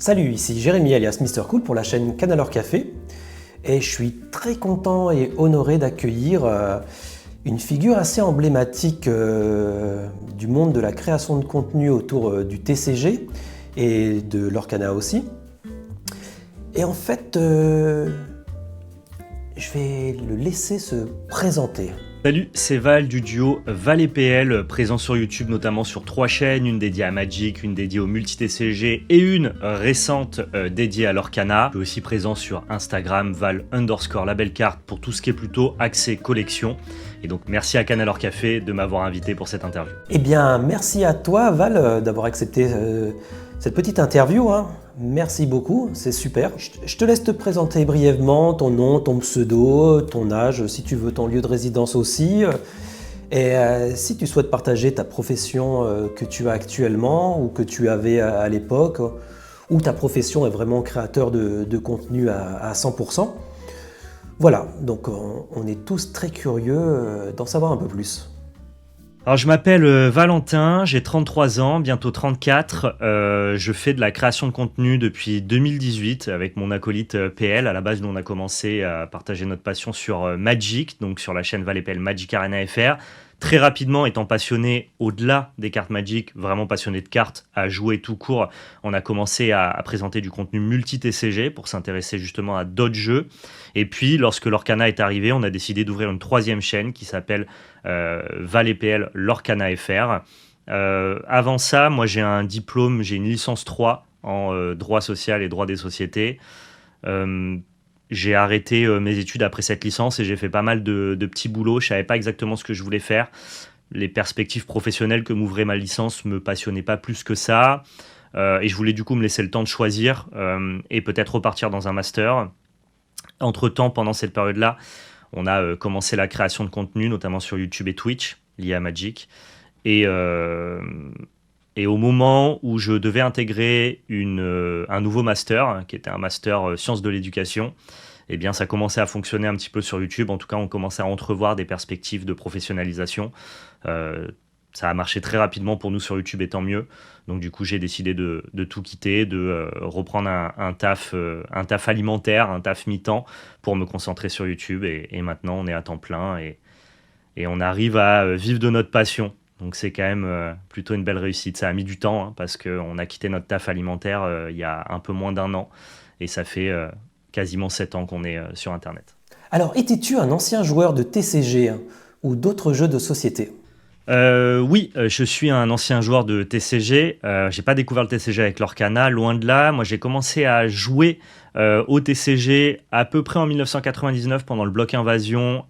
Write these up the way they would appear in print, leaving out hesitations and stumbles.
Salut, ici Jérémy alias Mister Cool pour la chaîne Canalor Café et je suis très content et honoré d'accueillir une figure assez emblématique du monde de la création de contenu autour du TCG et de l'Orkana aussi. Et en fait, je vais le laisser se présenter. Salut, c'est Val du duo Val et PL, présent sur YouTube notamment sur 3 chaînes, une dédiée à Magic, une dédiée au multi-TCG et une récente dédiée à l'Orkana. Je suis aussi présent sur Instagram, Val_labelcard pour tout ce qui est plutôt axé collection. Et donc merci à Canalor Café de m'avoir invité pour cette interview. Eh bien, merci à toi Val d'avoir accepté cette petite interview. Merci beaucoup, c'est super. Je te laisse te présenter brièvement ton nom, ton pseudo, ton âge, si tu veux ton lieu de résidence aussi. Et si tu souhaites partager ta profession que tu as actuellement ou que tu avais à l'époque, ou ta profession est vraiment créateur de contenu à 100%. Voilà, donc on est tous très curieux d'en savoir un peu plus. Alors je m'appelle Valentin, j'ai 33 ans, bientôt 34. Je fais de la création de contenu depuis 2018 avec mon acolyte PL. À la base, nous on a commencé à partager notre passion sur Magic, donc sur la chaîne Val et PL Magic Arena FR. Très rapidement, étant passionné au-delà des cartes Magic, vraiment passionné de cartes, à jouer tout court, on a commencé à présenter du contenu multi-TCG pour s'intéresser justement à d'autres jeux. Et puis, lorsque l'Orkana est arrivé, on a décidé d'ouvrir une 3e chaîne qui s'appelle Val et PL l'Orkana FR. Avant ça, moi j'ai un diplôme, j'ai une licence 3 en droit social et droit des sociétés. J'ai arrêté mes études après cette licence et j'ai fait pas mal de petits boulots. Je savais pas exactement ce que je voulais faire. Les perspectives professionnelles que m'ouvrait ma licence me passionnaient pas plus que ça. Et je voulais du coup me laisser le temps de choisir et peut-être repartir dans un master. Entre-temps, pendant cette période-là, on a commencé la création de contenu, notamment sur YouTube et Twitch, lié à Magic. Et au moment où je devais intégrer un nouveau master, qui était un master sciences de l'éducation, eh bien, ça commençait à fonctionner un petit peu sur YouTube. En tout cas, on commençait à entrevoir des perspectives de professionnalisation. Ça a marché très rapidement pour nous sur YouTube, et tant mieux. Donc, du coup, j'ai décidé de tout quitter, de reprendre un taf alimentaire, un taf mi-temps pour me concentrer sur YouTube. Et maintenant, on est à temps plein et on arrive à vivre de notre passion. Donc c'est quand même plutôt une belle réussite. Ça a mis du temps parce qu'on a quitté notre taf alimentaire il y a un peu moins d'1 an et ça fait quasiment 7 ans qu'on est sur Internet. Alors, étais-tu un ancien joueur de TCG ou d'autres jeux de société ? Oui, je suis un ancien joueur de TCG. J'ai pas découvert le TCG avec l'Orkana, loin de là. Moi, j'ai commencé à jouer au TCG à peu près en 1999 pendant le bloc Invasion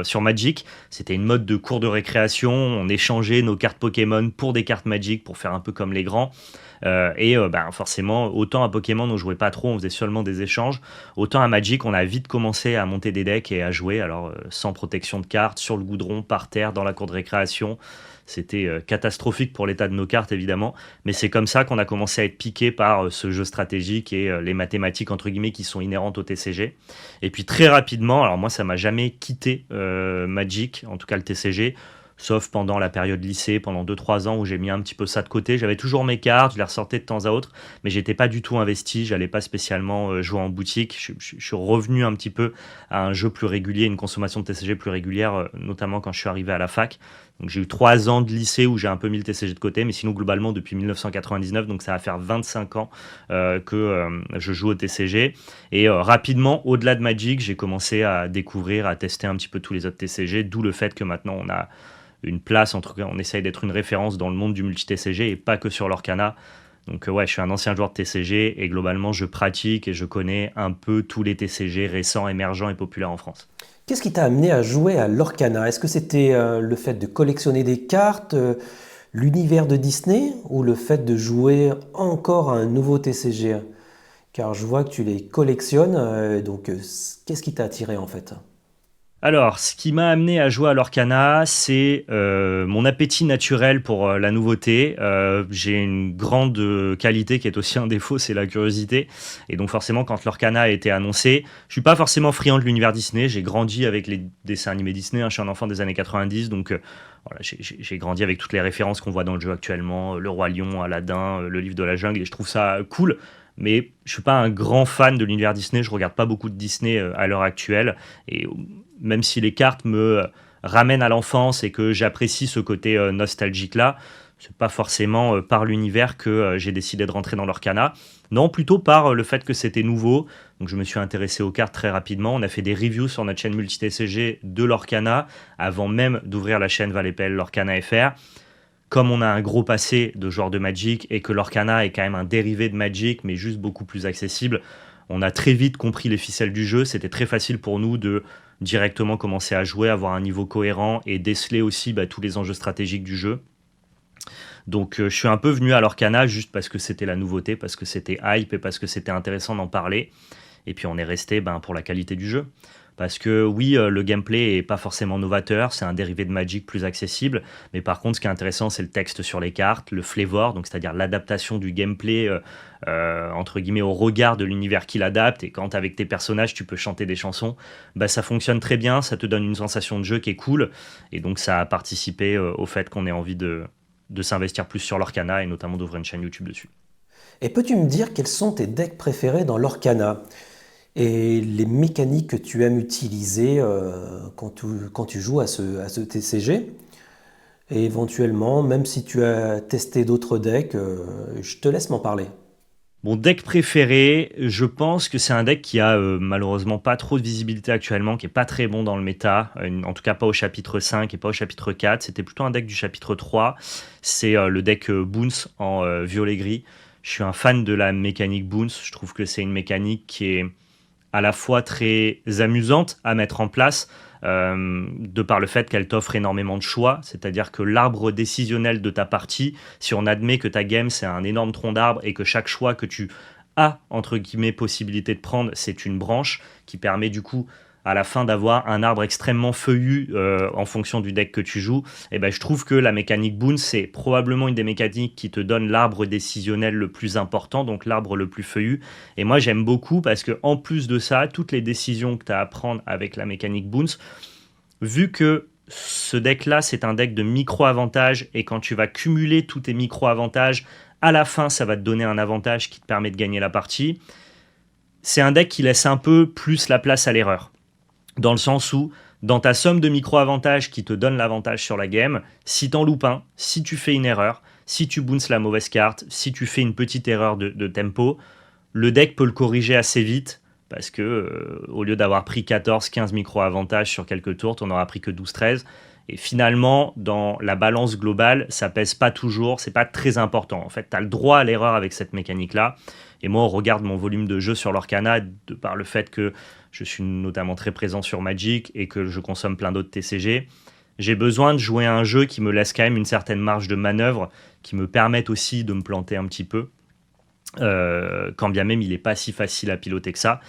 sur Magic. C'était une mode de cours de récréation. On échangeait nos cartes Pokémon pour des cartes Magic pour faire un peu comme les grands. Forcément, autant à Pokémon on jouait pas trop, on faisait seulement des échanges, autant à Magic on a vite commencé à monter des decks et à jouer, alors sans protection de cartes, sur le goudron, par terre, dans la cour de récréation. C'était catastrophique pour l'état de nos cartes évidemment, mais c'est comme ça qu'on a commencé à être piqué par ce jeu stratégique et les mathématiques entre guillemets qui sont inhérentes au TCG. Et puis très rapidement, alors moi ça m'a jamais quitté Magic, en tout cas le TCG, sauf pendant la période lycée, pendant 2-3 ans où j'ai mis un petit peu ça de côté. J'avais toujours mes cartes, je les ressortais de temps à autre, mais j'étais pas du tout investi, j'allais pas spécialement jouer en boutique. Je suis revenu un petit peu à un jeu plus régulier, une consommation de TCG plus régulière, notamment quand je suis arrivé à la fac. Donc j'ai eu 3 ans de lycée où j'ai un peu mis le TCG de côté, mais sinon globalement depuis 1999, donc ça va faire 25 ans que je joue au TCG. Et rapidement, au-delà de Magic, j'ai commencé à découvrir, à tester un petit peu tous les autres TCG, d'où le fait que maintenant on a une place, en tout cas on essaye d'être une référence dans le monde du multi-TCG et pas que sur l'Orkana. Donc ouais, je suis un ancien joueur de TCG et globalement je pratique et je connais un peu tous les TCG récents, émergents et populaires en France. Qu'est-ce qui t'a amené à jouer à l'Orkana ? Est-ce que c'était le fait de collectionner des cartes, l'univers de Disney, ou le fait de jouer encore à un nouveau TCG ? Car je vois que tu les collectionnes, donc qu'est-ce qui t'a attiré en fait ? Alors, ce qui m'a amené à jouer à l'Orkana, c'est mon appétit naturel pour la nouveauté. J'ai une grande qualité qui est aussi un défaut, c'est la curiosité. Et donc forcément, quand l'Orkana a été annoncé, je suis pas forcément friand de l'univers Disney. J'ai grandi avec les dessins animés Disney, je suis un enfant des années 90, donc voilà, j'ai grandi avec toutes les références qu'on voit dans le jeu actuellement, Le Roi Lion, Aladdin, Le Livre de la Jungle, et je trouve ça cool. Mais je suis pas un grand fan de l'univers Disney, je regarde pas beaucoup de Disney à l'heure actuelle. Et même si les cartes me ramènent à l'enfance et que j'apprécie ce côté nostalgique-là, c'est pas forcément par l'univers que j'ai décidé de rentrer dans l'Orcana. Non, plutôt par le fait que c'était nouveau. Donc je me suis intéressé aux cartes très rapidement. On a fait des reviews sur notre chaîne multi-TCG de l'Orcana avant même d'ouvrir la chaîne Valépel l'Orcana FR. Comme on a un gros passé de joueur de Magic et que l'Orcana est quand même un dérivé de Magic, mais juste beaucoup plus accessible, on a très vite compris les ficelles du jeu. C'était très facile pour nous de directement commencer à jouer, avoir un niveau cohérent et déceler aussi tous les enjeux stratégiques du jeu. Donc je suis un peu venu à l'Orcana juste parce que c'était la nouveauté, parce que c'était hype et parce que c'était intéressant d'en parler. Et puis on est resté pour la qualité du jeu. Parce que oui, le gameplay est pas forcément novateur, c'est un dérivé de Magic plus accessible, mais par contre ce qui est intéressant c'est le texte sur les cartes, le flavor, donc c'est-à-dire l'adaptation du gameplay entre guillemets au regard de l'univers qu'il adapte, et quand avec tes personnages tu peux chanter des chansons, ça fonctionne très bien, ça te donne une sensation de jeu qui est cool, et donc ça a participé au fait qu'on ait envie de s'investir plus sur l'Orcana et notamment d'ouvrir une chaîne YouTube dessus. Et peux-tu me dire quels sont tes decks préférés dans l'Orcana et les mécaniques que tu aimes utiliser quand tu joues à ce TCG? Et éventuellement, même si tu as testé d'autres decks, je te laisse m'en parler. Mon deck préféré, je pense que c'est un deck qui a malheureusement pas trop de visibilité actuellement, qui est pas très bon dans le méta, en tout cas pas au chapitre 5 et pas au chapitre 4. C'était plutôt un deck du chapitre 3. C'est le deck Boons en violet-gris. Je suis un fan de la mécanique Boons. Je trouve que c'est une mécanique qui est à la fois très amusante à mettre en place, de par le fait qu'elle t'offre énormément de choix, c'est-à-dire que l'arbre décisionnel de ta partie, si on admet que ta game c'est un énorme tronc d'arbre et que chaque choix que tu as, entre guillemets, possibilité de prendre, c'est une branche qui permet du coup à la fin d'avoir un arbre extrêmement feuillu en fonction du deck que tu joues, et je trouve que la mécanique Boon, c'est probablement une des mécaniques qui te donne l'arbre décisionnel le plus important, donc l'arbre le plus feuillu. Et moi, j'aime beaucoup parce que en plus de ça, toutes les décisions que tu as à prendre avec la mécanique Boons, vu que ce deck-là, c'est un deck de micro-avantages, et quand tu vas cumuler tous tes micro-avantages, à la fin, ça va te donner un avantage qui te permet de gagner la partie. C'est un deck qui laisse un peu plus la place à l'erreur. Dans le sens où, dans ta somme de micro-avantages qui te donne l'avantage sur la game, si t'en loupes un, si tu fais une erreur, si tu bounces la mauvaise carte, si tu fais une petite erreur de tempo, le deck peut le corriger assez vite, parce que au lieu d'avoir pris 14-15 micro-avantages sur quelques tours, on n'aura pris que 12-13. Et finalement, dans la balance globale, ça pèse pas toujours, c'est pas très important. En fait, tu as le droit à l'erreur avec cette mécanique-là. Et moi, on regarde mon volume de jeu sur l'Orcana, de par le fait que je suis notamment très présent sur Magic et que je consomme plein d'autres TCG. J'ai besoin de jouer à un jeu qui me laisse quand même une certaine marge de manœuvre, qui me permette aussi de me planter un petit peu, quand bien même il n'est pas si facile à piloter que ça.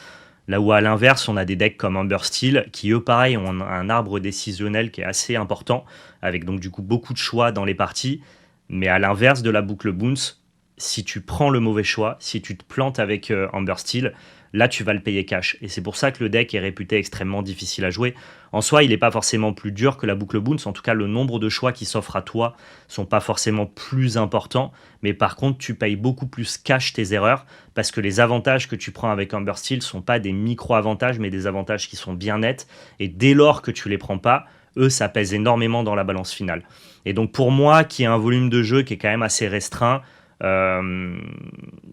Là où à l'inverse, on a des decks comme Amber Steel qui, eux, pareil, ont un arbre décisionnel qui est assez important, avec donc du coup beaucoup de choix dans les parties. Mais à l'inverse de la boucle Boons, si tu prends le mauvais choix, si tu te plantes avec Amber Steel, là tu vas le payer cash. Et c'est pour ça que le deck est réputé extrêmement difficile à jouer. En soi, il n'est pas forcément plus dur que la boucle Boons. En tout cas, le nombre de choix qui s'offrent à toi sont pas forcément plus importants. Mais par contre, tu payes beaucoup plus cash tes erreurs, parce que les avantages que tu prends avec Amber Steel sont pas des micro-avantages, mais des avantages qui sont bien nets. Et dès lors que tu les prends pas, eux, ça pèse énormément dans la balance finale. Et donc pour moi, qui ai un volume de jeu qui est quand même assez restreint,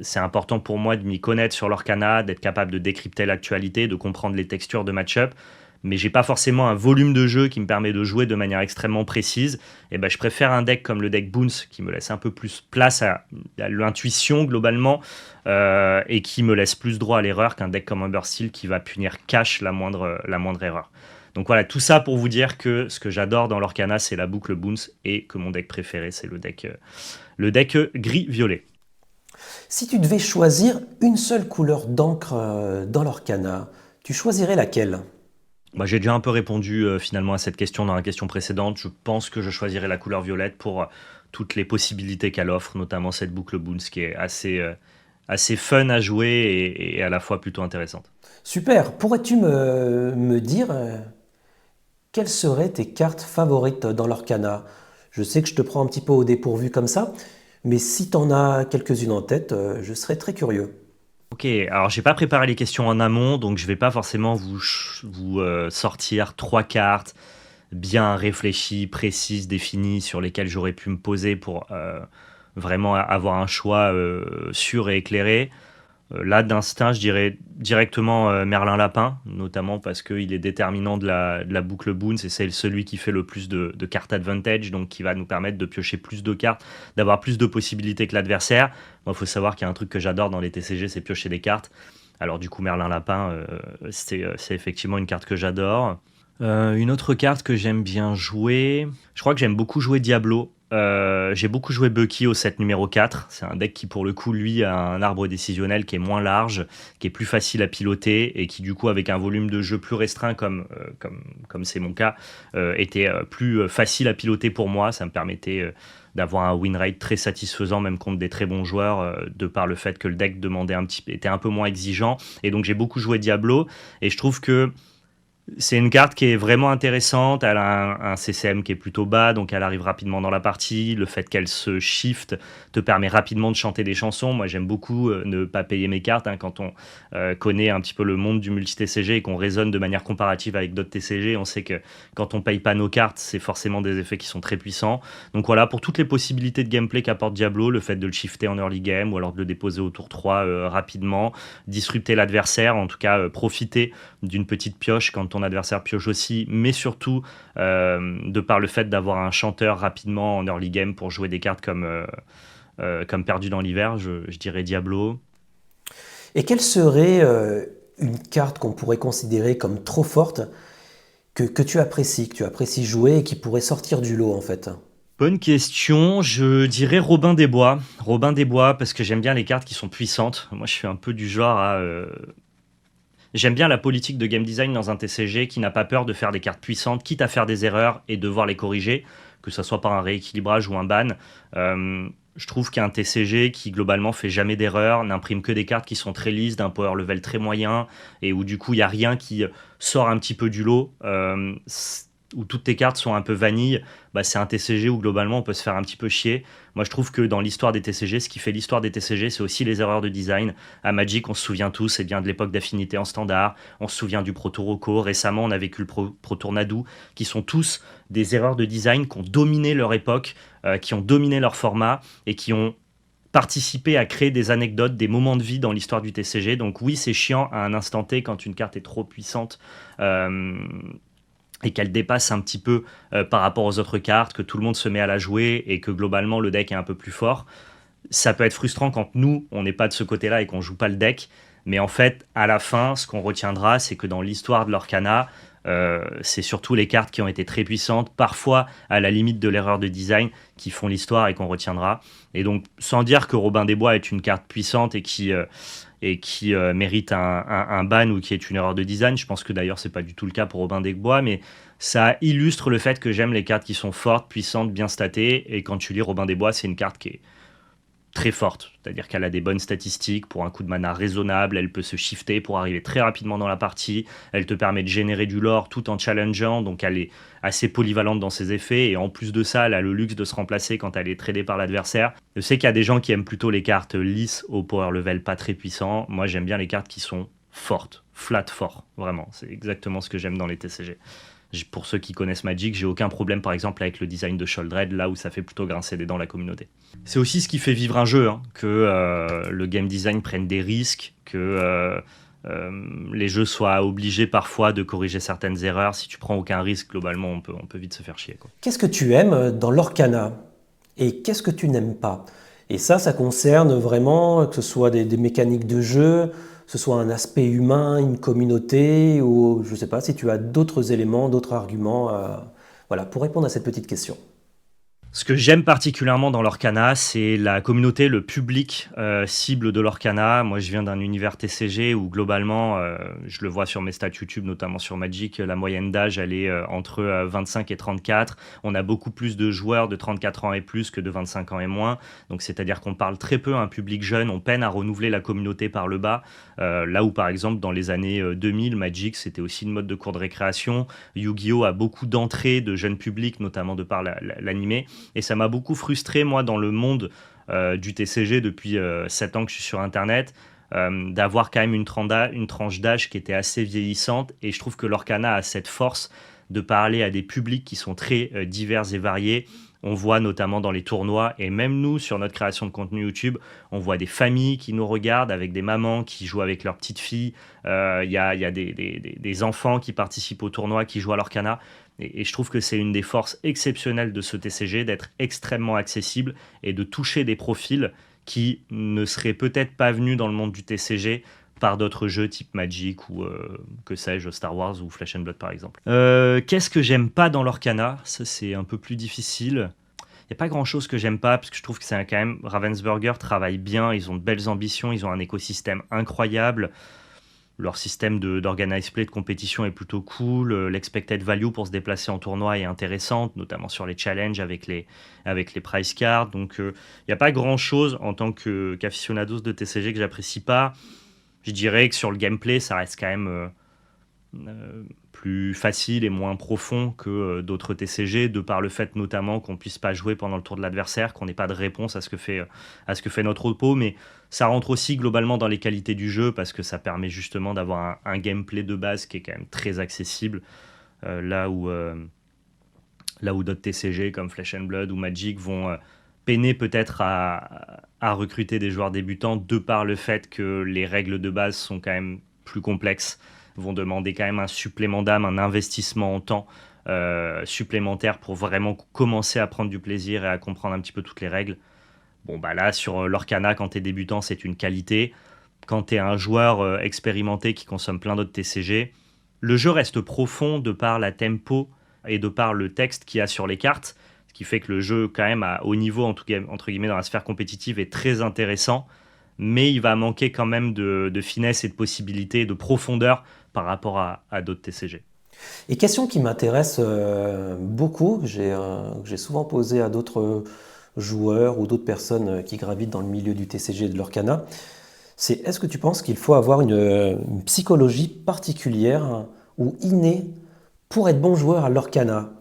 c'est important pour moi de m'y connaître sur l'Orcana, d'être capable de décrypter l'actualité, de comprendre les textures de match-up. Mais j'ai pas forcément un volume de jeu qui me permet de jouer de manière extrêmement précise. Et je préfère un deck comme le deck Boons, qui me laisse un peu plus place à l'intuition globalement, et qui me laisse plus droit à l'erreur, qu'un deck comme Amber Steel qui va punir cash la moindre erreur. Donc voilà, tout ça pour vous dire que ce que j'adore dans l'Orcana, c'est la boucle Boons, et que mon deck préféré, c'est le deck gris-violet. Si tu devais choisir une seule couleur d'encre dans l'Orcana, tu choisirais laquelle? J'ai déjà un peu répondu finalement à cette question dans la question précédente. Je pense que je choisirais la couleur violette pour toutes les possibilités qu'elle offre, notamment cette boucle Boons qui est assez fun à jouer et à la fois plutôt intéressante. Super. Pourrais-tu me dire quelles seraient tes cartes favorites dans l'Orcana? Je sais que je te prends un petit peu au dépourvu comme ça, mais si tu en as quelques-unes en tête, je serais très curieux. Ok, alors j'ai pas préparé les questions en amont, donc je vais pas forcément vous sortir trois cartes bien réfléchies, précises, définies, sur lesquelles j'aurais pu me poser pour vraiment avoir un choix sûr et éclairé. Là, d'instinct, je dirais directement Merlin Lapin, notamment parce qu'il est déterminant de la boucle Boons et c'est celui qui fait le plus de cartes advantage, donc qui va nous permettre de piocher plus de cartes, d'avoir plus de possibilités que l'adversaire. Moi, il faut savoir qu'il y a un truc que j'adore dans les TCG, c'est piocher des cartes. Alors du coup, Merlin Lapin, c'est effectivement une carte que j'adore. Une autre carte que j'aime bien jouer, je crois que j'aime beaucoup jouer Diablo. J'ai beaucoup joué Bucky au set numéro 4. C'est un deck qui, pour le coup, lui, a un arbre décisionnel qui est moins large, qui est plus facile à piloter et qui, du coup, avec un volume de jeu plus restreint, comme c'est mon cas, était plus facile à piloter pour moi. Ça me permettait d'avoir un win rate très satisfaisant, même contre des très bons joueurs, de par le fait que le deck était un peu moins exigeant. Et donc, j'ai beaucoup joué Diablo et je trouve que c'est une carte qui est vraiment intéressante. Elle a un CCM qui est plutôt bas, donc elle arrive rapidement dans la partie. Le fait qu'elle se shift te permet rapidement de chanter des chansons. Moi, j'aime beaucoup ne pas payer mes cartes quand on connaît un petit peu le monde du multi-TCG et qu'on raisonne de manière comparative avec d'autres TCG. On sait que quand on paye pas nos cartes, c'est forcément des effets qui sont très puissants. Donc voilà, pour toutes les possibilités de gameplay qu'apporte Diablo, le fait de le shifter en early game ou alors de le déposer au tour 3 rapidement, disrupter l'adversaire, en tout cas profiter d'une petite pioche quand ton adversaire pioche aussi, mais surtout de par le fait d'avoir un chanteur rapidement en early game pour jouer des cartes comme Perdu dans l'hiver, je dirais Diablo. Et quelle serait une carte qu'on pourrait considérer comme trop forte que tu apprécies jouer et qui pourrait sortir du lot en fait? Bonne question, je dirais Robin des Bois. Robin des Bois, parce que j'aime bien les cartes qui sont puissantes. Moi, je suis un peu du genre à j'aime bien la politique de game design dans un TCG qui n'a pas peur de faire des cartes puissantes, quitte à faire des erreurs et devoir les corriger, que ce soit par un rééquilibrage ou un ban. Je trouve qu'un TCG qui globalement fait jamais d'erreur, n'imprime que des cartes qui sont très lisses, d'un power level très moyen, et où du coup il n'y a rien qui sort un petit peu du lot, où toutes tes cartes sont un peu vanille, bah c'est un TCG où globalement on peut se faire un petit peu chier. Moi je trouve que dans l'histoire des TCG, ce qui fait l'histoire des TCG, c'est aussi les erreurs de design. À Magic, on se souvient tous, c'est bien de l'époque d'Affinité en standard, on se souvient du Pro Tour Rocco, récemment on a vécu le Pro Tour Nadu, qui sont tous des erreurs de design qui ont dominé leur époque, qui ont dominé leur format et qui ont participé à créer des anecdotes, des moments de vie dans l'histoire du TCG. Donc oui, c'est chiant à un instant T quand une carte est trop puissante. Et qu'elle dépasse un petit peu par rapport aux autres cartes, que tout le monde se met à la jouer et que globalement le deck est un peu plus fort. Ça peut être frustrant quand nous, on n'est pas de ce côté-là et qu'on joue pas le deck. Mais en fait, à la fin, ce qu'on retiendra, c'est que dans l'histoire de l'Orcana, c'est surtout les cartes qui ont été très puissantes, parfois à la limite de l'erreur de design, qui font l'histoire et qu'on retiendra. Et donc, sans dire que Robin des Bois est une carte puissante et qui mérite un ban ou qui est une erreur de design. Je pense que d'ailleurs, c'est pas du tout le cas pour Robin des Bois, mais ça illustre le fait que j'aime les cartes qui sont fortes, puissantes, bien statées. Et quand tu lis Robin des Bois, c'est une carte qui est très forte, c'est-à-dire qu'elle a des bonnes statistiques pour un coup de mana raisonnable, elle peut se shifter pour arriver très rapidement dans la partie, elle te permet de générer du lore tout en challengeant, donc elle est assez polyvalente dans ses effets, et en plus de ça, elle a le luxe de se remplacer quand elle est tradée par l'adversaire. Je sais qu'il y a des gens qui aiment plutôt les cartes lisses au power level pas très puissant, moi j'aime bien les cartes qui sont fortes, flat fort, vraiment, c'est exactement ce que j'aime dans les TCG. Pour ceux qui connaissent Magic, j'ai aucun problème par exemple avec le design de Sheoldred, là où ça fait plutôt grincer des dents la communauté. C'est aussi ce qui fait vivre un jeu, que le game design prenne des risques, que les jeux soient obligés parfois de corriger certaines erreurs. Si tu prends aucun risque, globalement, on peut vite se faire chier, quoi. Qu'est-ce que tu aimes dans l'Orcana et qu'est-ce que tu n'aimes pas? Et ça concerne vraiment que ce soit des mécaniques de jeu, que ce soit un aspect humain, une communauté, ou je ne sais pas si tu as d'autres éléments, d'autres arguments voilà, pour répondre à cette petite question. Ce que j'aime particulièrement dans l'Orcana, c'est la communauté, le public cible de l'Orcana. Moi, je viens d'un univers TCG où globalement, je le vois sur mes stats YouTube, notamment sur Magic, la moyenne d'âge, elle est entre 25 et 34. On a beaucoup plus de joueurs de 34 ans et plus que de 25 ans et moins. Donc, c'est-à-dire qu'on parle très peu à un public jeune. On peine à renouveler la communauté par le bas. Là où, par exemple, dans les années 2000, Magic, c'était aussi une mode de cours de récréation. Yu-Gi-Oh! A beaucoup d'entrées de jeunes publics, notamment de par l'animé. Et ça m'a beaucoup frustré, moi, dans le monde du TCG depuis 7 ans que je suis sur Internet. d'avoir quand même une tranche d'âge qui était assez vieillissante. Et je trouve que l'Orcana a cette force de parler à des publics qui sont très divers et variés. On voit notamment dans les tournois, et même nous, sur notre création de contenu YouTube, on voit des familles qui nous regardent avec des mamans qui jouent avec leurs petites filles. Il y a des enfants qui participent au tournoi, qui jouent à l'Orcana. Et je trouve que c'est une des forces exceptionnelles de ce TCG, d'être extrêmement accessible et de toucher des profils qui ne seraient peut-être pas venus dans le monde du TCG par d'autres jeux type Magic ou que sais-je, Star Wars ou Flesh and Blood par exemple. Qu'est-ce que j'aime pas dans l'Orcana ? Ça c'est un peu plus difficile. Il n'y a pas grand-chose que j'aime pas parce que je trouve que c'est quand même Ravensburger travaille bien, ils ont de belles ambitions, ils ont un écosystème incroyable. Leur système d'organize play de compétition est plutôt cool. L'expected value pour se déplacer en tournoi est intéressante, notamment sur les challenges avec les prize cards. Donc il n'y a pas grand-chose en tant qu'aficionados de TCG que j'apprécie pas. Je dirais que sur le gameplay, ça reste quand même plus facile et moins profond que d'autres TCG, de par le fait notamment qu'on ne puisse pas jouer pendant le tour de l'adversaire, qu'on n'ait pas de réponse à ce que fait notre oppo, mais ça rentre aussi globalement dans les qualités du jeu, parce que ça permet justement d'avoir un gameplay de base qui est quand même très accessible, là où d'autres TCG comme Flesh and Blood ou Magic vont peiner peut-être à recruter des joueurs débutants, de par le fait que les règles de base sont quand même plus complexes, vont demander quand même un supplément d'âme, un investissement en temps supplémentaire pour vraiment commencer à prendre du plaisir et à comprendre un petit peu toutes les règles. Bon, bah là, sur l'Orcana, quand t'es débutant, c'est une qualité. Quand t'es un joueur expérimenté qui consomme plein d'autres TCG, le jeu reste profond de par la tempo et de par le texte qu'il y a sur les cartes, ce qui fait que le jeu, quand même, à haut niveau, entre guillemets, dans la sphère compétitive, est très intéressant, mais il va manquer quand même de finesse et de possibilités, de profondeur par rapport à d'autres TCG. Et question qui m'intéresse beaucoup, que j'ai souvent posée à d'autres joueurs ou d'autres personnes qui gravitent dans le milieu du TCG et de l'Orcana, c'est est-ce que tu penses qu'il faut avoir une psychologie particulière ou innée pour être bon joueur à l'Orcana,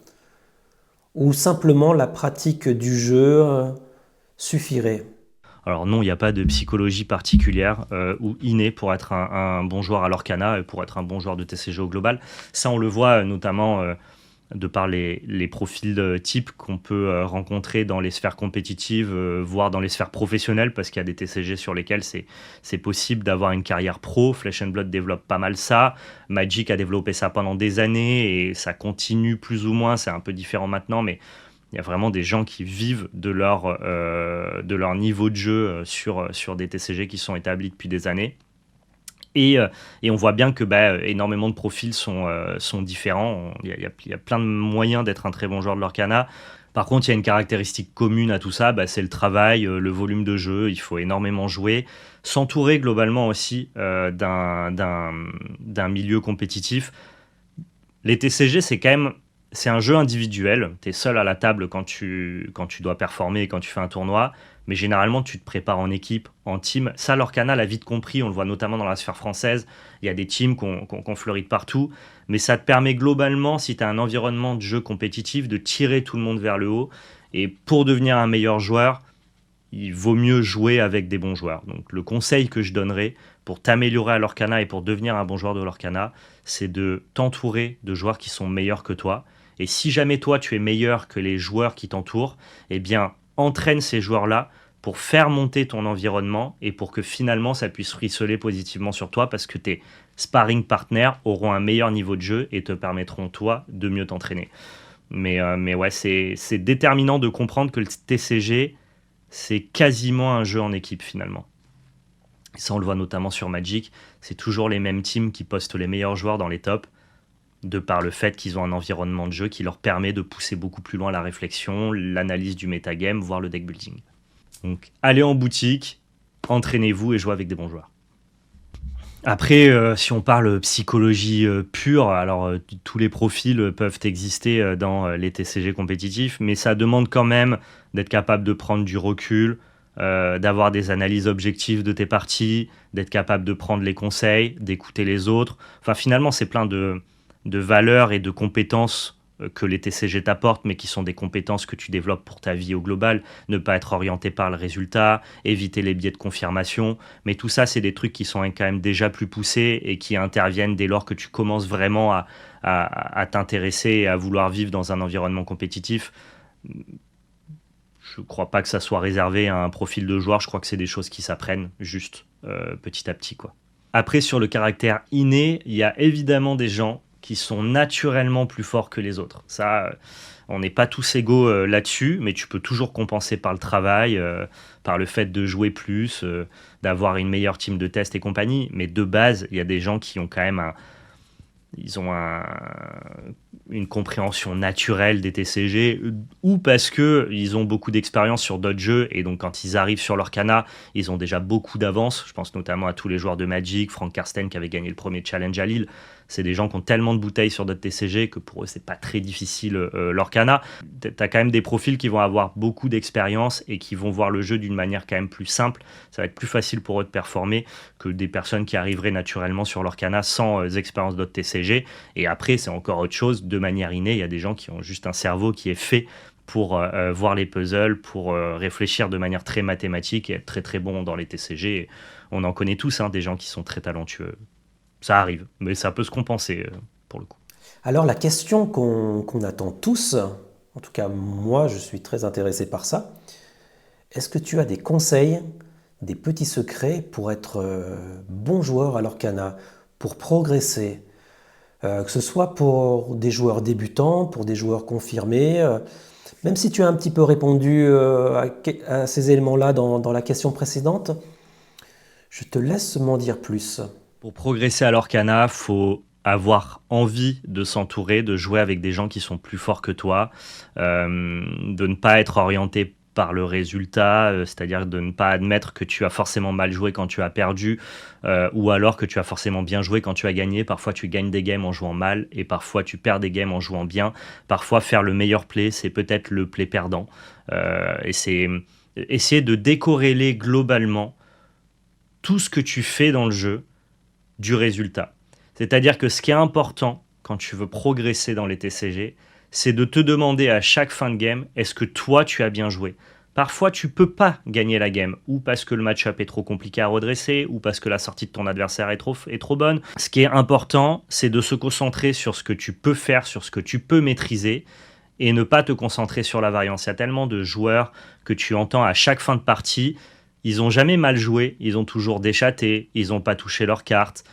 ou simplement la pratique du jeu suffirait? Alors non, il n'y a pas de psychologie particulière ou innée pour être un bon joueur à l'Orcana et pour être un bon joueur de TCG au global. Ça, on le voit notamment de par les profils types qu'on peut rencontrer dans les sphères compétitives, voire dans les sphères professionnelles, parce qu'il y a des TCG sur lesquels c'est possible d'avoir une carrière pro. Flesh and Blood développe pas mal ça. Magic a développé ça pendant des années et ça continue plus ou moins. C'est un peu différent maintenant, mais il y a vraiment des gens qui vivent de leur niveau de jeu sur des TCG qui sont établis depuis des années. Et on voit bien que énormément de profils sont différents. Il y a plein de moyens d'être un très bon joueur de l'Orcana. Par contre, il y a une caractéristique commune à tout ça, c'est le travail, le volume de jeu. Il faut énormément jouer. S'entourer globalement aussi d'un milieu compétitif. Les TCG, c'est un jeu individuel. Tu es seul à la table quand tu dois performer et quand tu fais un tournoi. Mais généralement, tu te prépares en équipe, en team. Ça, l'Orcana l'a vite compris. On le voit notamment dans la sphère française. Il y a des teams qu'on fleurit de partout. Mais ça te permet globalement, si tu as un environnement de jeu compétitif, de tirer tout le monde vers le haut. Et pour devenir un meilleur joueur, il vaut mieux jouer avec des bons joueurs. Donc le conseil que je donnerais pour t'améliorer à l'Orcana et pour devenir un bon joueur de l'Orcana, c'est de t'entourer de joueurs qui sont meilleurs que toi. Et si jamais toi, tu es meilleur que les joueurs qui t'entourent, eh bien, entraîne ces joueurs-là pour faire monter ton environnement et pour que finalement, ça puisse ruisseler positivement sur toi, parce que tes sparring partners auront un meilleur niveau de jeu et te permettront, toi, de mieux t'entraîner. Mais ouais, c'est déterminant de comprendre que le TCG, c'est quasiment un jeu en équipe, finalement. Et ça, on le voit notamment sur Magic. C'est toujours les mêmes teams qui postent les meilleurs joueurs dans les tops, de par le fait qu'ils ont un environnement de jeu qui leur permet de pousser beaucoup plus loin la réflexion, l'analyse du metagame, voire le deck building. Donc, allez en boutique, entraînez-vous et jouez avec des bons joueurs. Après, si on parle psychologie pure, alors tous les profils peuvent exister dans les TCG compétitifs, mais ça demande quand même d'être capable de prendre du recul, d'avoir des analyses objectives de tes parties, d'être capable de prendre les conseils, d'écouter les autres. Enfin, finalement, c'est plein de valeurs et de compétences que les TCG t'apportent, mais qui sont des compétences que tu développes pour ta vie au global. Ne pas être orienté par le résultat, éviter les biais de confirmation. Mais tout ça, c'est des trucs qui sont quand même déjà plus poussés et qui interviennent dès lors que tu commences vraiment à t'intéresser et à vouloir vivre dans un environnement compétitif. Je ne crois pas que ça soit réservé à un profil de joueur. Je crois que c'est des choses qui s'apprennent juste petit à petit, quoi. Après, sur le caractère inné, il y a évidemment des gens qui sont naturellement plus forts que les autres. Ça, on n'est pas tous égaux là-dessus, mais tu peux toujours compenser par le travail, par le fait de jouer plus, d'avoir une meilleure team de test et compagnie. Mais de base, il y a des gens qui ont quand même une compréhension naturelle des TCG, ou parce qu'ils ont beaucoup d'expérience sur d'autres jeux, et donc quand ils arrivent sur l'Orcana, ils ont déjà beaucoup d'avance. Je pense notamment à tous les joueurs de Magic, Frank Karsten qui avait gagné le premier challenge à Lille. C'est des gens qui ont tellement de bouteilles sur d'autres TCG que pour eux, c'est pas très difficile l'Orcana. T'as quand même des profils qui vont avoir beaucoup d'expérience et qui vont voir le jeu d'une manière quand même plus simple. Ça va être plus facile pour eux de performer que des personnes qui arriveraient naturellement sur l'Orcana sans expérience d'autres TCG. Et après, c'est encore autre chose. De manière innée, il y a des gens qui ont juste un cerveau qui est fait pour voir les puzzles, pour réfléchir de manière très mathématique et être très très bon dans les TCG. Et on en connaît tous, des gens qui sont très talentueux. Ça arrive, mais ça peut se compenser pour le coup. Alors la question qu'on attend tous, en tout cas moi je suis très intéressé par ça, est-ce que tu as des conseils, des petits secrets pour être bon joueur à l'Orcana, pour progresser, que ce soit pour des joueurs débutants, pour des joueurs confirmés, même si tu as un petit peu répondu à ces éléments-là dans la question précédente, je te laisse m'en dire plus. Pour progresser à l'Orcana, faut avoir envie de s'entourer, de jouer avec des gens qui sont plus forts que toi, de ne pas être orienté par le résultat, c'est-à-dire de ne pas admettre que tu as forcément mal joué quand tu as perdu, ou alors que tu as forcément bien joué quand tu as gagné. Parfois tu gagnes des games en jouant mal, et parfois tu perds des games en jouant bien. Parfois faire le meilleur play, c'est peut-être le play perdant. Et c'est essayer de décorréler globalement tout ce que tu fais dans le jeu du résultat. C'est-à-dire que ce qui est important quand tu veux progresser dans les TCG, c'est de te demander à chaque fin de game, est-ce que toi tu as bien joué ? Parfois tu peux pas gagner la game, ou parce que le match-up est trop compliqué à redresser, ou parce que la sortie de ton adversaire est trop bonne. Ce qui est important, c'est de se concentrer sur ce que tu peux faire, sur ce que tu peux maîtriser, et ne pas te concentrer sur la variance. Il y a tellement de joueurs que tu entends à chaque fin de partie, ils n'ont jamais mal joué, ils ont toujours déchatté, ils n'ont pas touché leurs cartes,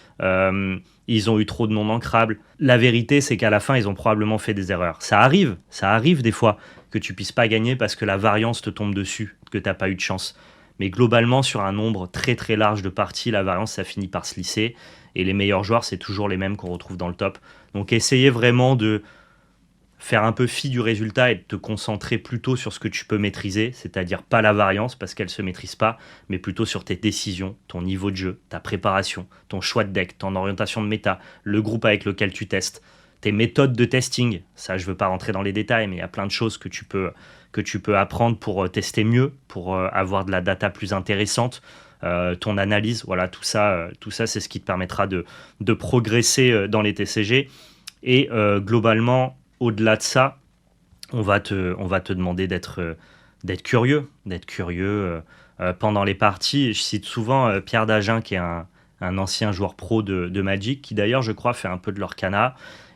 ils ont eu trop de non-ancrables. La vérité, c'est qu'à la fin, ils ont probablement fait des erreurs. Ça arrive des fois que tu puisses pas gagner parce que la variance te tombe dessus, que tu n'as pas eu de chance. Mais globalement, sur un nombre très très large de parties, la variance, ça finit par se lisser. Et les meilleurs joueurs, c'est toujours les mêmes qu'on retrouve dans le top. Donc essayez vraiment de faire un peu fi du résultat et de te concentrer plutôt sur ce que tu peux maîtriser, c'est-à-dire pas la variance parce qu'elle se maîtrise pas, mais plutôt sur tes décisions, ton niveau de jeu, ta préparation, ton choix de deck, ton orientation de méta, le groupe avec lequel tu testes, tes méthodes de testing. Ça, je veux pas rentrer dans les détails, mais il y a plein de choses que tu peux apprendre pour tester mieux, pour avoir de la data plus intéressante, ton analyse, voilà, tout ça, c'est ce qui te permettra de progresser dans les TCG. Et globalement, au-delà de ça, on va te demander d'être curieux pendant les parties. Je cite souvent Pierre Dagen, qui est un ancien joueur pro de Magic, qui d'ailleurs, je crois, fait un peu de l'Orcana,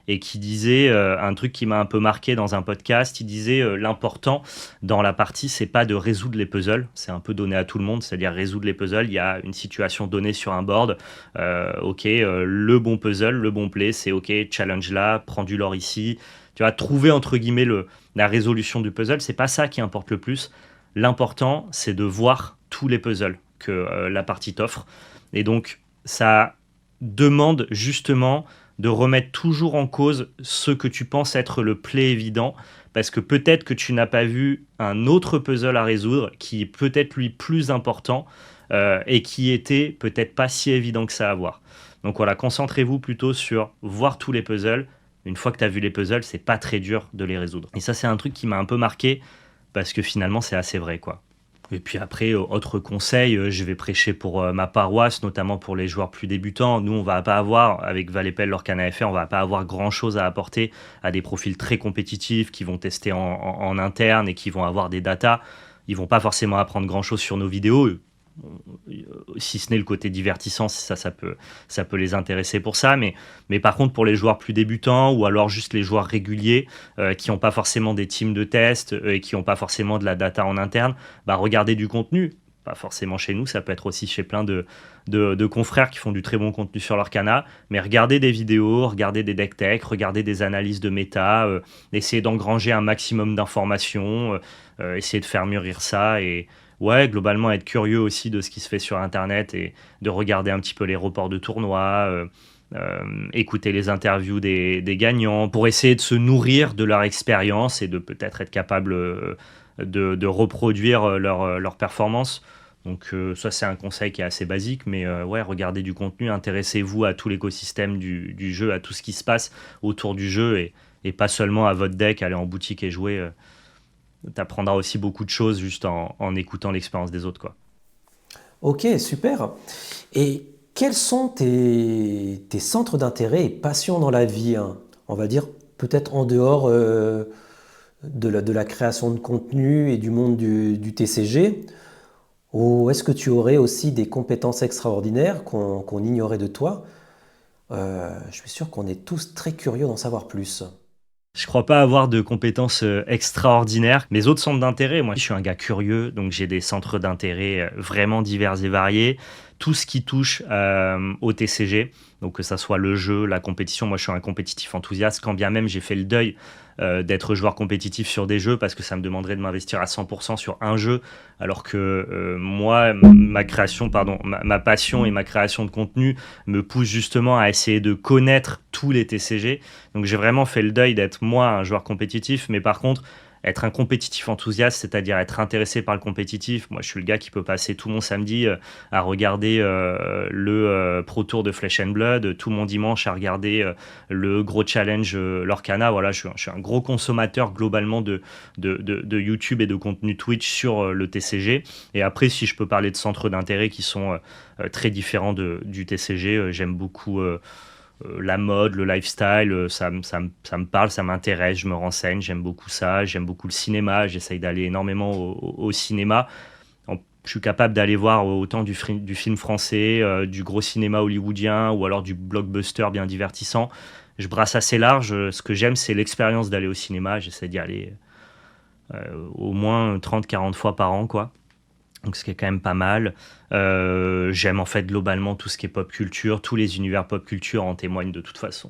et qui disait un truc qui m'a un peu marqué dans un podcast. Il disait l'important dans la partie, c'est pas de résoudre les puzzles, c'est un peu donné à tout le monde, c'est-à-dire résoudre les puzzles. Il y a une situation donnée sur un board, le bon puzzle, le bon play, c'est ok, challenge là, prends du lore ici. Tu vas trouver entre guillemets la résolution du puzzle, c'est pas ça qui importe le plus. L'important, c'est de voir tous les puzzles que la partie t'offre. Et donc, ça demande justement de remettre toujours en cause ce que tu penses être le play évident, parce que peut-être que tu n'as pas vu un autre puzzle à résoudre qui est peut-être lui plus important et qui était peut-être pas si évident que ça à voir. Donc voilà, concentrez-vous plutôt sur voir tous les puzzles. Une fois que tu as vu les puzzles, c'est pas très dur de les résoudre. Et ça, c'est un truc qui m'a un peu marqué, parce que finalement, c'est assez vrai, quoi. Et puis après, autre conseil, je vais prêcher pour ma paroisse, notamment pour les joueurs plus débutants. Nous, on va pas avoir, avec Valépel, Lorcan FR, on va pas avoir grand-chose à apporter à des profils très compétitifs qui vont tester en interne et qui vont avoir des datas. Ils vont pas forcément apprendre grand-chose sur nos vidéos, si ce n'est le côté divertissant, ça peut les intéresser pour ça. Mais par contre, pour les joueurs plus débutants ou alors juste les joueurs réguliers qui n'ont pas forcément des teams de test et qui n'ont pas forcément de la data en interne, bah, regardez du contenu. Pas forcément chez nous, ça peut être aussi chez plein de confrères qui font du très bon contenu sur leur canal, mais regardez des vidéos, regardez des deck tech, regardez des analyses de méta, essayez d'engranger un maximum d'informations, essayez de faire mûrir ça et ouais, globalement être curieux aussi de ce qui se fait sur Internet et de regarder un petit peu les reports de tournois, écouter les interviews des gagnants pour essayer de se nourrir de leur expérience et de peut-être être capable de reproduire leur performance. Donc ça c'est un conseil qui est assez basique, mais ouais, regardez du contenu, intéressez-vous à tout l'écosystème du jeu, à tout ce qui se passe autour du jeu et pas seulement à votre deck, aller en boutique et jouer. T'apprendras aussi beaucoup de choses juste en écoutant l'expérience des autres, quoi. Ok, super. Et quels sont tes centres d'intérêt et passions dans la vie, hein? On va dire peut-être en dehors de la création de contenu et du monde du TCG. Ou est-ce que tu aurais aussi des compétences extraordinaires qu'on ignorait de toi? Je suis sûr qu'on est tous très curieux d'en savoir plus. Je crois pas avoir de compétences extraordinaires. Mes autres centres d'intérêt, moi je suis un gars curieux, donc j'ai des centres d'intérêt vraiment divers et variés. Tout ce qui touche au TCG, donc que ça soit le jeu, la compétition, moi je suis un compétitif enthousiaste, quand bien même j'ai fait le deuil d'être joueur compétitif sur des jeux parce que ça me demanderait de m'investir à 100% sur un jeu, alors que moi, ma passion et ma création de contenu me poussent justement à essayer de connaître tous les TCG. Donc j'ai vraiment fait le deuil d'être moi un joueur compétitif, mais par contre être un compétitif enthousiaste, c'est-à-dire être intéressé par le compétitif. Moi, je suis le gars qui peut passer tout mon samedi à regarder le Pro Tour de Flesh and Blood, tout mon dimanche à regarder le gros challenge Lorcana. Voilà, je suis un gros consommateur globalement de YouTube et de contenu Twitch sur le TCG. Et après, si je peux parler de centres d'intérêt qui sont très différents du TCG, j'aime beaucoup la mode, le lifestyle, ça me parle, ça m'intéresse, je me renseigne, j'aime beaucoup ça, j'aime beaucoup le cinéma, j'essaye d'aller énormément au cinéma. Je suis capable d'aller voir autant du film français, du gros cinéma hollywoodien ou alors du blockbuster bien divertissant. Je brasse assez large, ce que j'aime c'est l'expérience d'aller au cinéma, j'essaie d'y aller au moins 30-40 fois par an, quoi. Donc ce qui est quand même pas mal. J'aime en fait globalement tout ce qui est pop culture, tous les univers pop culture en témoignent de toute façon.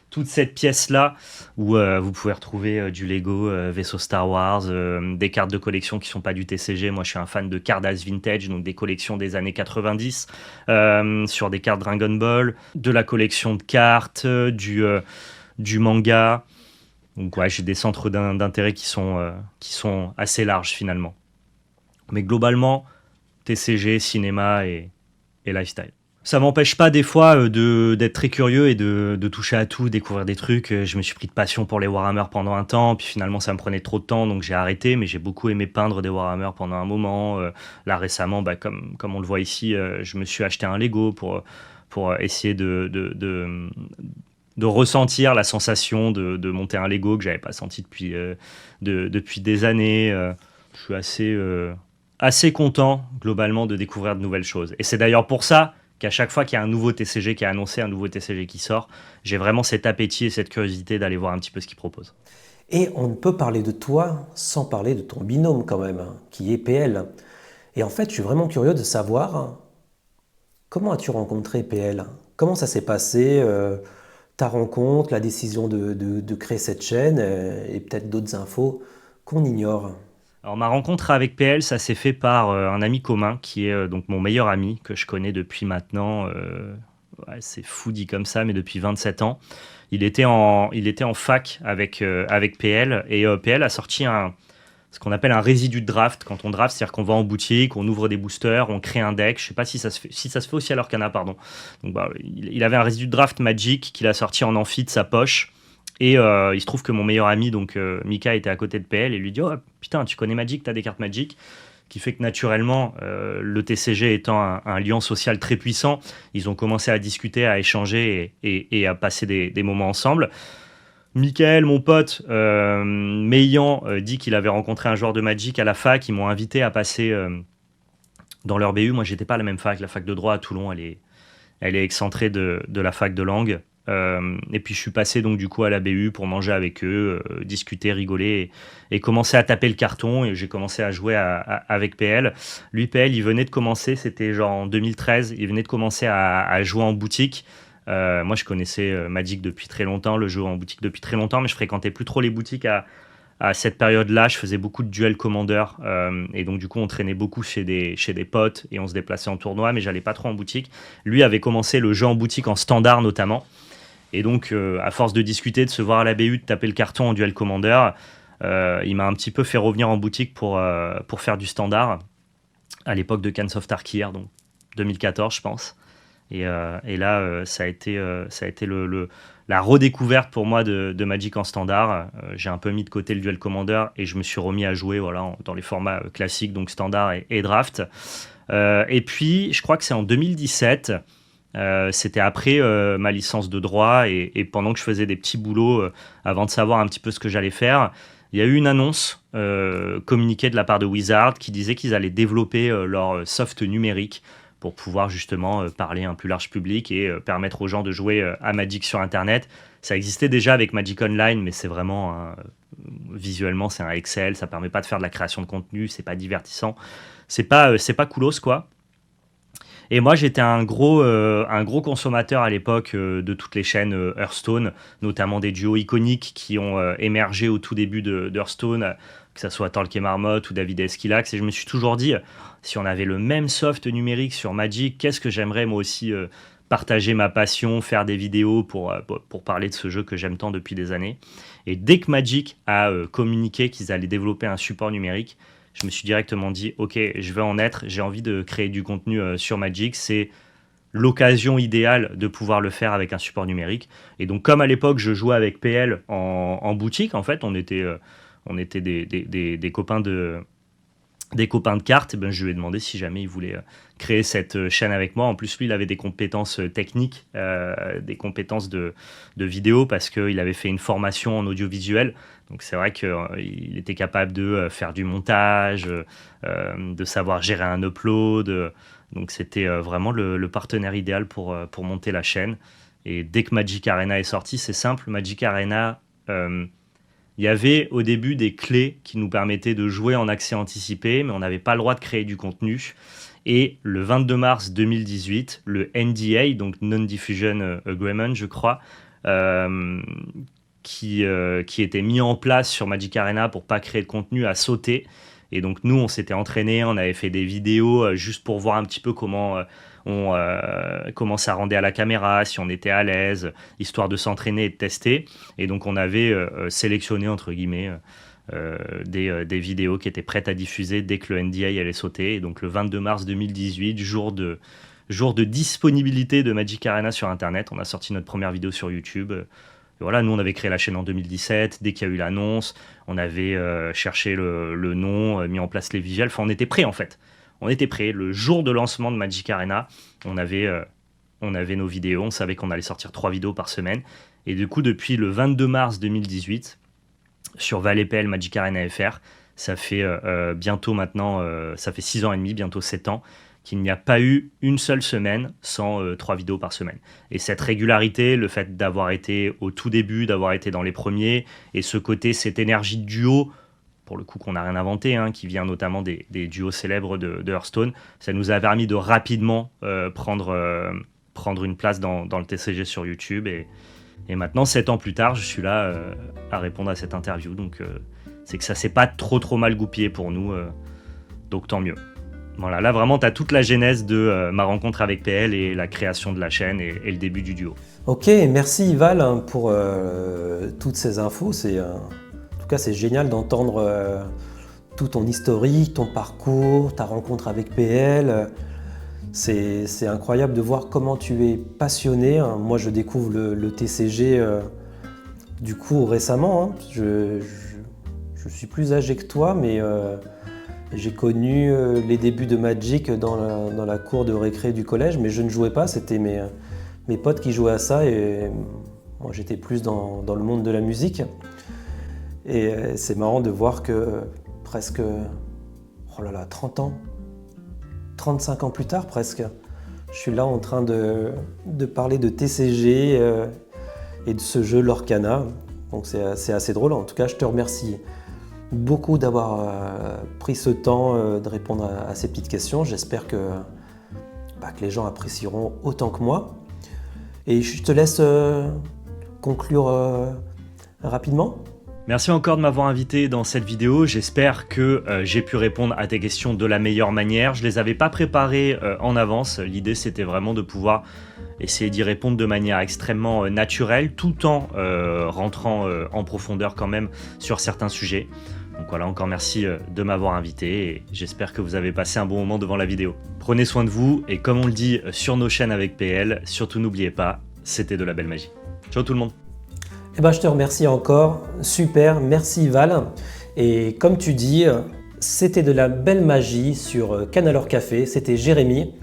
Toute cette pièce-là où vous pouvez retrouver du Lego, vaisseau Star Wars, des cartes de collection qui sont pas du TCG. Moi je suis un fan de cartes as vintage, donc des collections des années 90 sur des cartes Dragon Ball, de la collection de cartes, du manga. Donc ouais, j'ai des centres d'intérêt qui sont assez larges finalement. Mais globalement, TCG, cinéma et lifestyle. Ça m'empêche pas des fois d'être très curieux et de toucher à tout, découvrir des trucs. Je me suis pris de passion pour les Warhammer pendant un temps, puis finalement ça me prenait trop de temps, donc j'ai arrêté, mais j'ai beaucoup aimé peindre des Warhammer pendant un moment. Là récemment, comme on le voit ici, je me suis acheté un Lego pour essayer de ressentir la sensation de monter un Lego que j'avais pas senti depuis des années. Je suis assez content globalement de découvrir de nouvelles choses. Et c'est d'ailleurs pour ça qu'à chaque fois qu'il y a un nouveau TCG qui est annoncé, un nouveau TCG qui sort, j'ai vraiment cet appétit et cette curiosité d'aller voir un petit peu ce qu'ils proposent. Et on ne peut parler de toi sans parler de ton binôme quand même, hein, qui est PL. Et en fait, je suis vraiment curieux de savoir comment as-tu rencontré PL? Comment ça s'est passé, ta rencontre, la décision de créer cette chaîne et peut-être d'autres infos qu'on ignore. Alors ma rencontre avec PL, ça s'est fait par un ami commun qui est donc mon meilleur ami que je connais depuis maintenant, ouais, c'est fou dit comme ça, mais depuis 27 ans. Il était en fac avec PL et PL a sorti ce qu'on appelle un résidu de draft. Quand on draft, c'est-à-dire qu'on va en boutique, on ouvre des boosters, on crée un deck. Je sais pas si ça se fait aussi à l'Orcana, pardon. Donc bah, il avait un résidu de draft Magic qu'il a sorti en amphi de sa poche. Et il se trouve que mon meilleur ami, donc Mika, était à côté de PL et lui dit « Oh putain, tu connais Magic, t'as des cartes Magic ?» qui fait que naturellement, le TCG étant un lien social très puissant, ils ont commencé à discuter, à échanger et à passer des moments ensemble. Michael, mon pote, m'ayant dit qu'il avait rencontré un joueur de Magic à la fac, ils m'ont invité à passer dans leur BU. Moi, j'étais pas à la même fac. La fac de droit à Toulon, elle est excentrée de la fac de langue. Et puis je suis passé donc du coup à la BU pour manger avec eux, discuter, rigoler et commencer à taper le carton. Et j'ai commencé à jouer avec PL. Lui, PL, il venait de commencer, c'était genre en 2013, il venait de commencer à jouer en boutique. Moi, je connaissais Magic depuis très longtemps, le jeu en boutique depuis très longtemps, mais je fréquentais plus trop les boutiques à cette période-là. Je faisais beaucoup de duel commander et donc du coup, on traînait beaucoup chez des potes et on se déplaçait en tournoi, mais j'allais pas trop en boutique. Lui avait commencé le jeu en boutique en standard notamment. Et donc, à force de discuter, de se voir à la BU, de taper le carton en duel commander, il m'a un petit peu fait revenir en boutique pour faire du standard à l'époque de Cans of Tarkir, donc 2014, je pense. Et là, ça a été la redécouverte pour moi de Magic en standard. J'ai un peu mis de côté le duel commander et je me suis remis à jouer voilà, dans les formats classiques, donc standard et draft. Et puis, je crois que c'est en 2017. C'était après ma licence de droit et pendant que je faisais des petits boulots avant de savoir un petit peu ce que j'allais faire, il y a eu une annonce communiquée de la part de Wizard qui disait qu'ils allaient développer leur soft numérique pour pouvoir justement parler à un plus large public et permettre aux gens de jouer à Magic sur Internet. Ça existait déjà avec Magic Online, mais c'est vraiment visuellement c'est un Excel, ça permet pas de faire de la création de contenu, c'est pas divertissant, c'est pas coolos quoi. Et moi, j'étais un gros consommateur à l'époque de toutes les chaînes Hearthstone, notamment des duos iconiques qui ont émergé au tout début de Hearthstone, que ce soit Torque et Marmotte ou David Esquilax. Et je me suis toujours dit, si on avait le même soft numérique sur Magic, qu'est-ce que j'aimerais moi aussi partager ma passion, faire des vidéos pour parler de ce jeu que j'aime tant depuis des années. Et dès que Magic a communiqué qu'ils allaient développer un support numérique, je me suis directement dit, ok, je vais en être, j'ai envie de créer du contenu sur Magic, c'est l'occasion idéale de pouvoir le faire avec un support numérique. Et donc, comme à l'époque, je jouais avec PL en boutique, en fait, on était des copains de cartes, et ben, je lui ai demandé si jamais il voulait créer cette chaîne avec moi. En plus, lui, il avait des compétences techniques, des compétences de vidéo, parce qu'il avait fait une formation en audiovisuel. Donc c'est vrai qu'il était capable de faire du montage, de savoir gérer un upload. Donc c'était vraiment le partenaire idéal pour monter la chaîne. Et dès que Magic Arena est sorti, c'est simple, Magic Arena... il y avait au début des clés qui nous permettaient de jouer en accès anticipé, mais on n'avait pas le droit de créer du contenu. Et le 22 mars 2018, le NDA, donc Non-Diffusion Agreement, je crois, qui était mis en place sur Magic Arena pour pas créer de contenu, a sauté. Et donc nous, on s'était entraînés, on avait fait des vidéos juste pour voir un petit peu comment ça rendait à la caméra, si on était à l'aise, histoire de s'entraîner et de tester. Et donc on avait sélectionné, entre guillemets, des vidéos qui étaient prêtes à diffuser dès que le NDA allait sauter. Et donc le 22 mars 2018, jour de disponibilité de Magic Arena sur Internet, on a sorti notre première vidéo sur YouTube. Et voilà, nous on avait créé la chaîne en 2017, dès qu'il y a eu l'annonce, on avait cherché le nom, mis en place les visuels, enfin on était prêts en fait. On était prêts. Le jour de lancement de Magic Arena, on avait nos vidéos, on savait qu'on allait sortir 3 vidéos par semaine. Et du coup, depuis le 22 mars 2018, sur ValleyPL Magic Arena FR, ça fait bientôt maintenant, ça fait 6 ans et demi, bientôt 7 ans, qu'il n'y a pas eu une seule semaine sans 3 vidéos par semaine. Et cette régularité, le fait d'avoir été au tout début, d'avoir été dans les premiers, et ce côté, cette énergie de duo, pour le coup qu'on n'a rien inventé, hein, qui vient notamment des duos célèbres de Hearthstone, ça nous a permis de rapidement prendre une place dans le TCG sur YouTube. Et maintenant, 7 ans plus tard, je suis là à répondre à cette interview. Donc c'est que ça s'est pas trop mal goupillé pour nous, donc tant mieux. Voilà, là vraiment, tu as toute la genèse de ma rencontre avec PL et la création de la chaîne et le début du duo. Ok, merci Val pour toutes ces infos. En tout cas, c'est génial d'entendre tout ton historique, ton parcours, ta rencontre avec PL. C'est incroyable de voir comment tu es passionné. Moi, je découvre le TCG du coup récemment. Je suis plus âgé que toi, mais J'ai connu les débuts de Magic dans la cour de récré du collège, mais je ne jouais pas, c'était mes potes qui jouaient à ça et moi j'étais plus dans le monde de la musique. Et c'est marrant de voir que presque, 30 ans, 35 ans plus tard presque, je suis là en train de parler de TCG et de ce jeu Lorcana. Donc c'est assez drôle. En tout cas, je te remercie beaucoup d'avoir pris ce temps de répondre à ces petites questions. J'espère que les gens apprécieront autant que moi. Et je te laisse conclure rapidement. Merci encore de m'avoir invité dans cette vidéo. J'espère que j'ai pu répondre à tes questions de la meilleure manière. Je ne les avais pas préparées en avance. L'idée, c'était vraiment de pouvoir essayer d'y répondre de manière extrêmement naturelle, tout en rentrant en profondeur quand même sur certains sujets. Donc voilà, encore merci de m'avoir invité et j'espère que vous avez passé un bon moment devant la vidéo. Prenez soin de vous et comme on le dit sur nos chaînes avec PL, surtout n'oubliez pas, c'était de la belle magie. Ciao tout le monde. Je te remercie encore, super, merci Val. Et comme tu dis, c'était de la belle magie sur Canal Or Café, c'était Jérémy.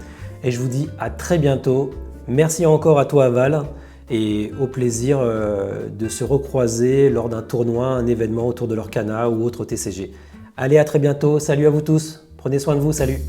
Et je vous dis à très bientôt. Merci encore à toi Val et au plaisir de se recroiser lors d'un tournoi, un événement autour de l'Orcana ou autre TCG. Allez, à très bientôt, salut à vous tous, prenez soin de vous, salut.